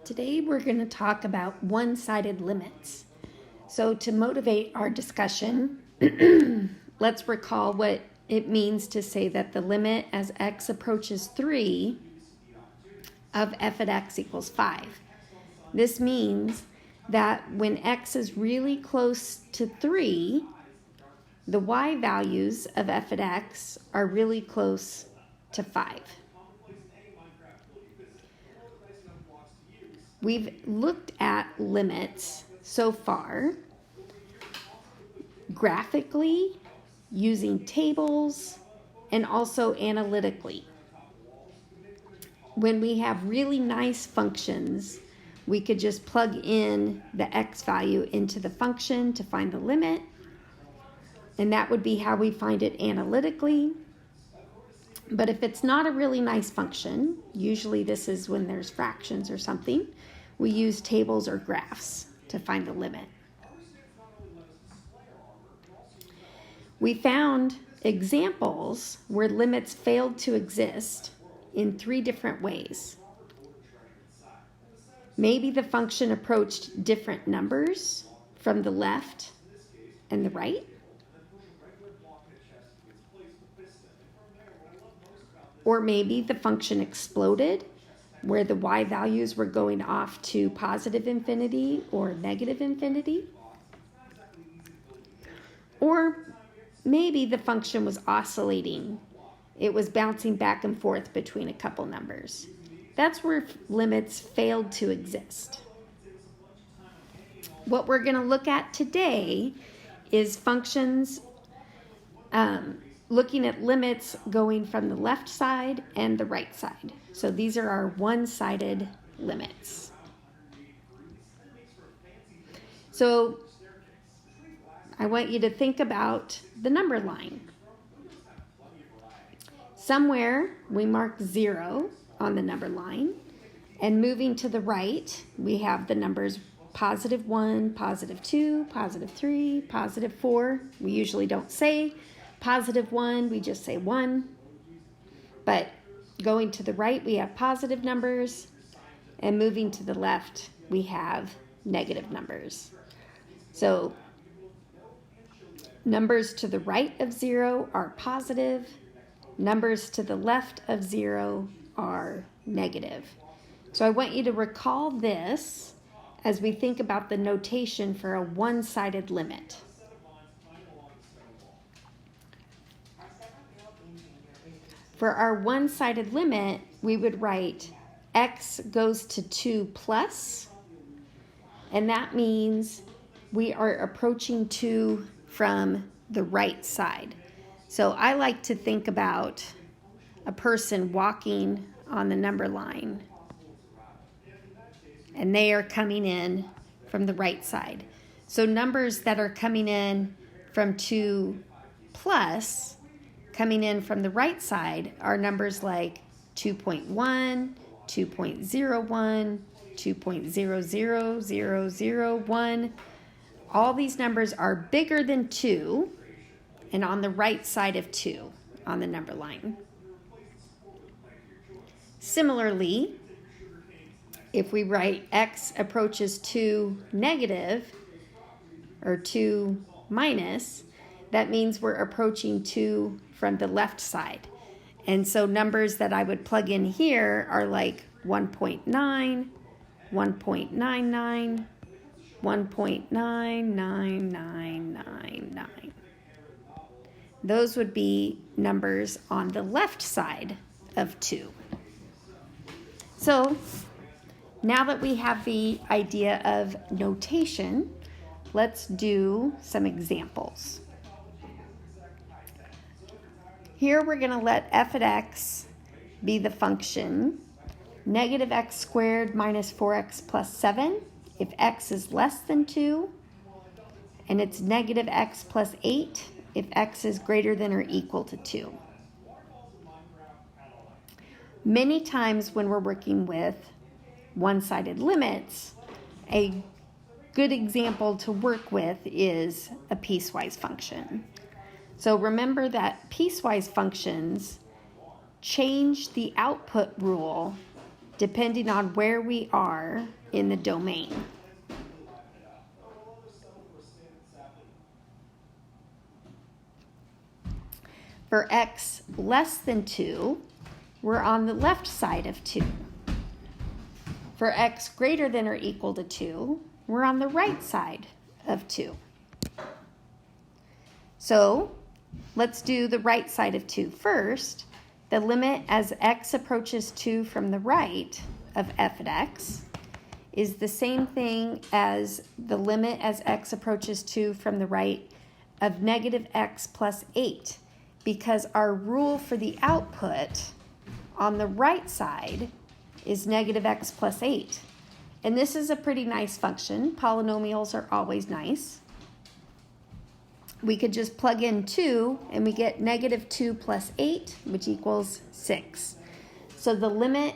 Today we're going to talk about one-sided limits. So to motivate our discussion, let's recall what it means to say that the limit as x approaches 3 of f at x equals 5. This means that when x is really close to 3, the y values of f at x are really close to 5. We've looked at limits so far graphically, using tables, and also analytically. When we have really nice functions, we could just plug in the x value into the function to find the limit, and that would be how we find it analytically. But if it's not a really nice function, usually this is when there's fractions or something, we use tables or graphs to find the limit. We found examples where limits failed to exist in 3 different ways. Maybe the function approached different numbers from the left and the right. Or maybe the function exploded, where the y values were going off to positive infinity or negative infinity. Or maybe the function was oscillating. It was bouncing back and forth between a couple numbers. That's where limits failed to exist. What we're going to look at today is functions looking at limits going from the left side and the right side. So these are our one-sided limits. So I want you to think about the number line. Somewhere we mark 0 on the number line, and moving to the right, we have the numbers +1, +2, +3, +4. We usually don't say +1, we just say 1. But going to the right, we have positive numbers, and moving to the left, we have negative numbers. So numbers to the right of 0 are positive. Numbers to the left of 0 are negative. So I want you to recall this as we think about the notation for a one-sided limit. For our one-sided limit, we would write x goes to 2 plus, and that means we are approaching 2 from the right side. So I like to think about a person walking on the number line, and they are coming in from the right side. So numbers that are coming in from 2 plus, coming in from the right side, are numbers like 2.1, 2.01, 2.00001. All these numbers are bigger than 2 and on the right side of 2 on the number line. Similarly, if we write x approaches 2 negative or 2 minus, that means we're approaching 2 from the left side. And so numbers that I would plug in here are like 1.9, 1.99, 1.99999. Those would be numbers on the left side of 2. So now that we have the idea of notation, let's do some examples. Here we're going to let f at x be the function negative x squared minus 4x plus 7 if x is less than 2, and it's negative x plus 8 if x is greater than or equal to 2. Many times when we're working with one-sided limits, a good example to work with is a piecewise function. So remember that piecewise functions change the output rule depending on where we are in the domain. For x less than 2, we're on the left side of 2. For x greater than or equal to 2, we're on the right side of 2. So let's do the right side of 2 first. The limit as x approaches 2 from the right of f at x is the same thing as the limit as x approaches 2 from the right of negative x plus 8, because our rule for the output on the right side is negative x plus 8. And this is a pretty nice function. Polynomials are always nice. We could just plug in 2 and we get negative 2 plus 8, which equals 6. So the limit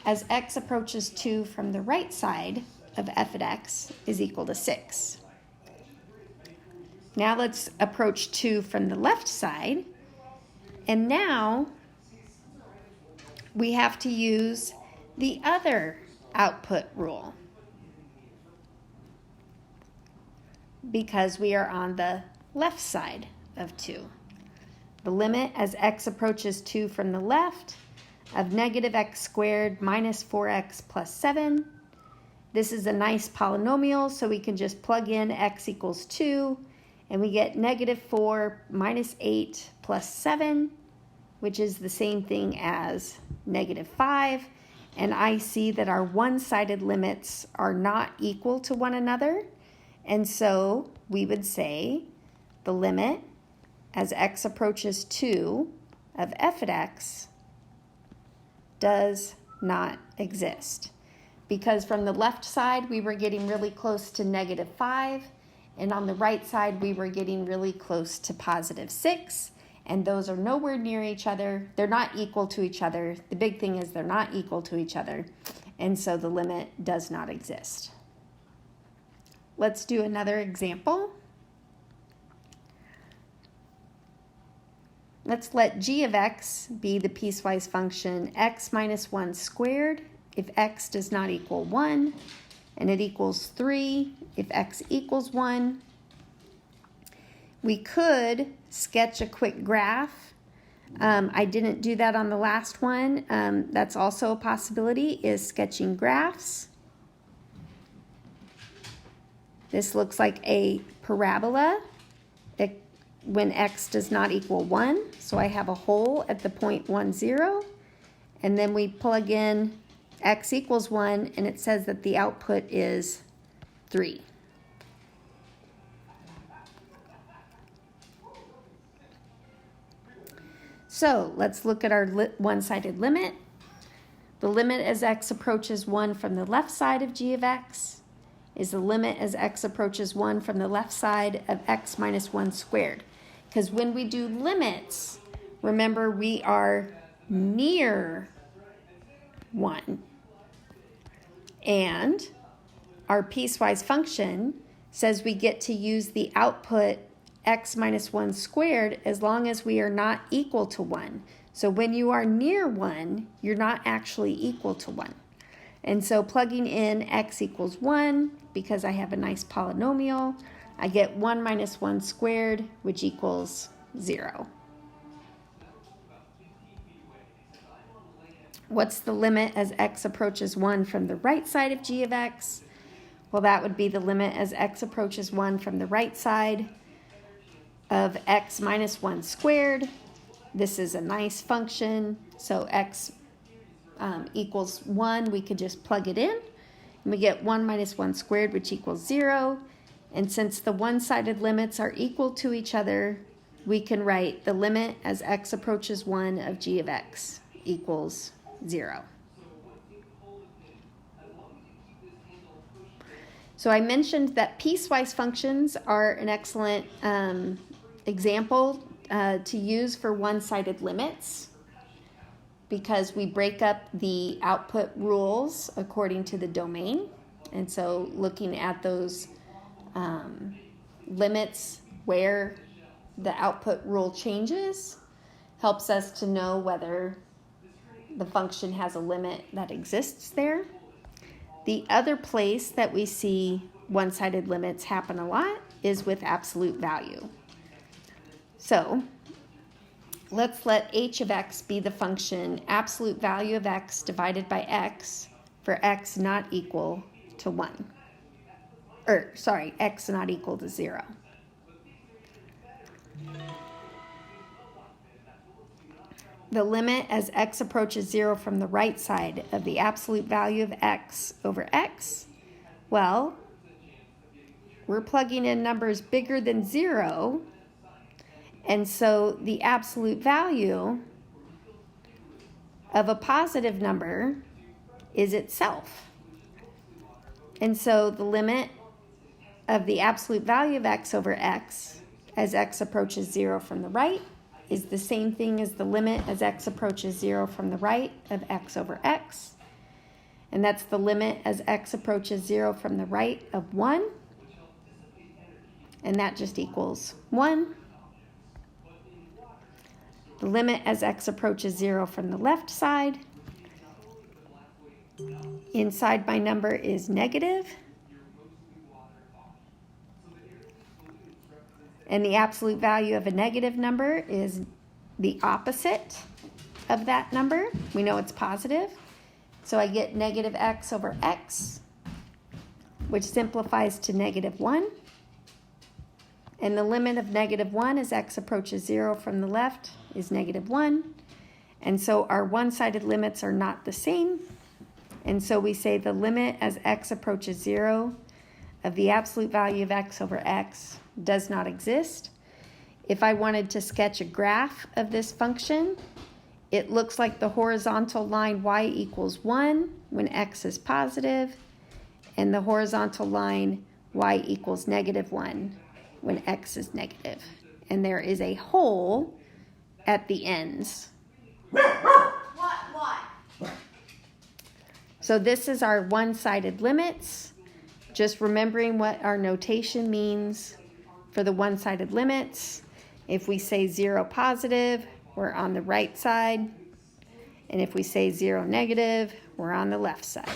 as x approaches 2 from the right side of f at x is equal to 6. Now let's approach 2 from the left side. And now we have to use the other output rule because we are on the left side of 2. The limit as x approaches 2 from the left of negative x squared minus 4x plus 7. This is a nice polynomial, so we can just plug in x equals 2, and we get negative 4 minus 8 plus 7, which is the same thing as negative 5. And I see that our one-sided limits are not equal to one another, and so we would say the limit as x approaches 2 of f at x does not exist. Because from the left side, we were getting really close to negative 5, and on the right side, we were getting really close to positive 6, and those are nowhere near each other. They're not equal to each other. The big thing is they're not equal to each other, and so the limit does not exist. Let's do another example. Let's let g of x be the piecewise function x minus 1 squared if x does not equal 1, and it equals 3 if x equals 1. We could sketch a quick graph. I didn't do that on the last one. That's also a possibility, is sketching graphs. This looks like a parabola when x does not equal 1. So I have a hole at the point 1, 0. And then we plug in x equals 1, and it says that the output is 3. So let's look at our one-sided limit. The limit as x approaches 1 from the left side of g of x is the limit as x approaches 1 from the left side of x minus 1 squared. Because when we do limits, remember we are near 1. And our piecewise function says we get to use the output x minus 1 squared as long as we are not equal to 1. So when you are near 1, you're not actually equal to 1. And so plugging in x equals 1, because I have a nice polynomial, I get 1 minus 1 squared, which equals 0. What's the limit as x approaches 1 from the right side of g of x? Well, that would be the limit as x approaches 1 from the right side of x minus 1 squared. This is a nice function, so x equals 1, we could just plug it in, and we get 1 minus 1 squared, which equals 0. And since the one-sided limits are equal to each other, we can write the limit as x approaches 1 of g of x equals 0. So I mentioned that piecewise functions are an excellent example to use for one-sided limits, because we break up the output rules according to the domain. And so looking at those limits where the output rule changes helps us to know whether the function has a limit that exists there. The other place that we see one-sided limits happen a lot is with absolute value. So let's let h of x be the function absolute value of x divided by x for x not equal to 1. X not equal to 0. The limit as x approaches 0 from the right side of the absolute value of x over x, well, we're plugging in numbers bigger than 0, and so the absolute value of a positive number is itself. And so the limit of the absolute value of x over x as x approaches 0 from the right is the same thing as the limit as x approaches 0 from the right of x over x. And that's the limit as x approaches 0 from the right of 1. And that just equals 1. The limit as x approaches 0 from the left side, inside my number is negative. And the absolute value of a negative number is the opposite of that number. We know it's positive. So I get negative x over x, which simplifies to negative 1. And the limit of negative 1 as x approaches 0 from the left is negative 1. And so our one-sided limits are not the same. And so we say the limit as x approaches 0 of the absolute value of x over x does not exist. If I wanted to sketch a graph of this function, it looks like the horizontal line y equals 1 when x is positive, and the horizontal line y equals negative 1 when x is negative. And there is a hole at the ends. What? So this is our one-sided limits. Just remembering what our notation means for the one-sided limits. If we say 0 positive, we're on the right side. And if we say 0 negative, we're on the left side.